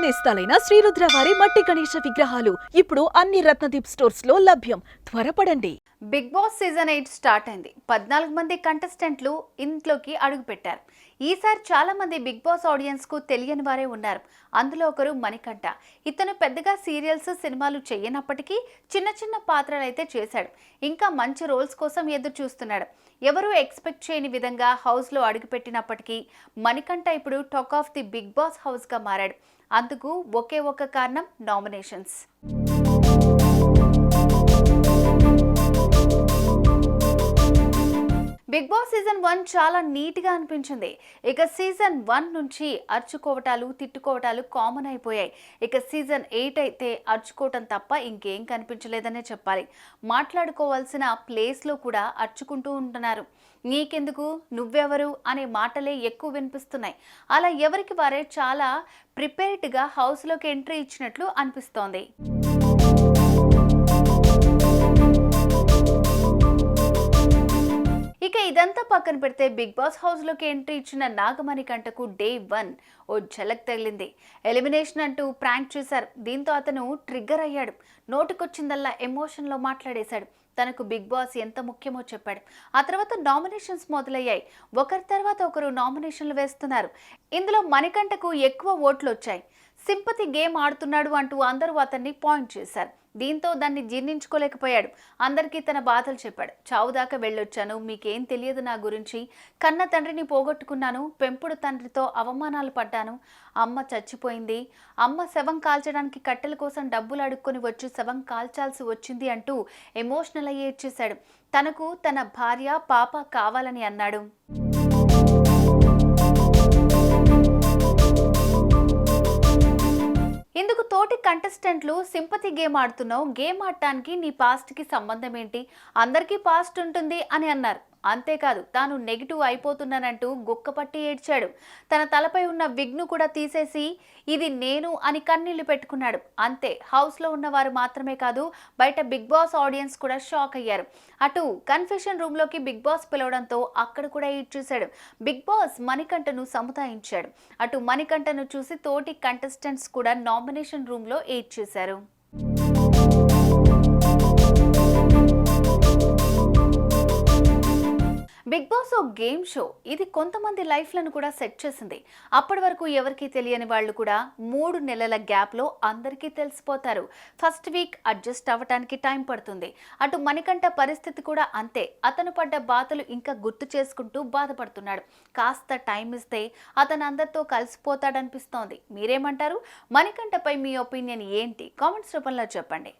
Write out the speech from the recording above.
నేస్తాలైన శ్రీరుద్ర వారి మట్టి గణేశ విగ్రహాలు ఇప్పుడు అన్ని రత్నదీప్ స్టోర్స్ లో లభ్యం. త్వరపడండి. బిగ్ బాస్ సీజన్ 8 స్టార్ట్ అయింది. 14 మంది కంటెస్టెంట్లు ఇంట్లోకి అడుగు పెట్టారు. ఈసారి చాలా మంది బిగ్ బాస్ ఆడియన్స్ కు తెలియని వారే ఉన్నారు. అందులో ఒకరు మణికంఠ. ఇతను పెద్దగా సీరియల్స్ సినిమాలు చేయనప్పటికీ చిన్న చిన్న పాత్రలు అయితే చేశాడు. ఇంకా మంచి రోల్స్ కోసం ఎదురు చూస్తున్నాడు. ఎవరూ ఎక్స్పెక్ట్ చేయని విధంగా హౌస్ లో అడుగుపెట్టినప్పటికీ మణికంఠ ఇప్పుడు talk of the Bigg Boss house గా మారాడు. అందుకు ఒకే ఒక కారణం, నామినేషన్స్. బిగ్ బాస్ సీజన్ 1 చాలా నీట్గా అనిపించింది. ఇక సీజన్ 1 నుంచి అరుచుకోవటాలు, తిట్టుకోవటాలు కామన్ అయిపోయాయి. ఇక సీజన్ 8 అయితే అరుచుకోవటం తప్ప ఇంకేం కనిపించలేదనే చెప్పాలి. మాట్లాడుకోవాల్సిన ప్లేస్లో కూడా అరుచుకుంటూ ఉంటున్నారు. నీకెందుకు, నువ్వెవరు అనే మాటలే ఎక్కువ వినిపిస్తున్నాయి. అలా ఎవరికి వారే చాలా ప్రిపేర్డ్గా హౌస్లోకి ఎంట్రీ ఇచ్చినట్లు అనిపిస్తోంది. ఇక ఇదంతా పక్కన పెడితే బిగ్ బాస్ హౌస్ లోకి ఎంట్రీ ఇచ్చిన నాగమణికంఠకు డే 1 ఓ ఝలక్ తగిలింది. ఎలిమినేషన్ అంటూ ప్రాంక్ చేశారు. దీంతో అతను ట్రిగ్గర్ అయ్యాడు. నోటికొచ్చిందల్లా ఎమోషన్లో మాట్లాడేశాడు. తనకు బిగ్ బాస్ ఎంత ముఖ్యమో చెప్పాడు. ఆ తర్వాత నామినేషన్స్ మొదలయ్యాయి. ఒకరి తర్వాత ఒకరు నామినేషన్లు వేస్తున్నారు. ఇందులో మణికంఠకు ఎక్కువ ఓట్లు వచ్చాయి. సింపతి గేమ్ ఆడుతున్నాడు అంటూ అందరూ అతన్ని పాయింట్ చేశారు. దీంతో దాన్ని జీర్ణించుకోలేకపోయాడు. అందరికీ తన బాధలు చెప్పాడు. చావు దాకా వెళ్ళొచ్చాను, మీకేం తెలియదు నా గురించి. కన్న తండ్రిని పోగొట్టుకున్నాను, పెంపుడు తండ్రితో అవమానాలు పడ్డాను, అమ్మ చచ్చిపోయింది, అమ్మ శవం కాల్చడానికి కట్టెల కోసం డబ్బులు అడుక్కొని వచ్చి శవం కాల్చాల్సి వచ్చింది అంటూ ఎమోషనల్ అయ్యి ఏడ్చేశాడు. తనకు తన భార్య, పాప కావాలని అన్నాడు. ఇందుకు తోటి కంటెస్టెంట్లు సింపతి గేమ్ ఆడుతున్నావు, గేమ్ ఆడటానికి నీ పాస్ట్కి సంబంధం ఏంటి, అందరికీ పాస్ట్ ఉంటుంది అని అన్నారు. అంతేకాదు తాను నెగిటివ్ అయిపోతున్నానంటూ గుక్కపట్టి ఏడ్చాడు. తన తలపై ఉన్న విగ్ను కూడా తీసేసి ఇది నేను అని కన్నీళ్లు పెట్టుకున్నాడు. అంతే, హౌస్లో ఉన్నవారు మాత్రమే కాదు, బయట బిగ్ బాస్ ఆడియన్స్ కూడా షాక్ అయ్యారు. అటు కన్ఫెషన్ రూమ్లోకి బిగ్ బాస్ పిలవడంతో అక్కడ కూడా ఏడ్చేశాడు. Big boss మణికంఠను సముదాయించాడు. అటు మణికంఠను చూసి తోటి కంటెస్టెంట్స్ కూడా నామినేషన్ రూమ్లో ఏడ్చేశారు. బిగ్ బాస్ ఓ గేమ్ షో. ఇది కొంతమంది లైఫ్లను కూడా సెట్ చేసింది. అప్పటి వరకు ఎవరికీ తెలియని వాళ్ళు కూడా 3 నెలల గ్యాప్లో అందరికీ తెలిసిపోతారు. ఫస్ట్ వీక్ అడ్జస్ట్ అవ్వటానికి టైం పడుతుంది. అటు మణికంఠ పరిస్థితి కూడా అంతే. అతను పడ్డ బాధలు ఇంకా గుర్తు చేసుకుంటూ బాధపడుతున్నాడు. కాస్త టైం ఇస్తే అతను అందరితో కలిసిపోతాడనిపిస్తోంది. మీరేమంటారు? మణికంఠపై మీ ఒపీనియన్ ఏంటి? కామెంట్స్ రూపంలో చెప్పండి.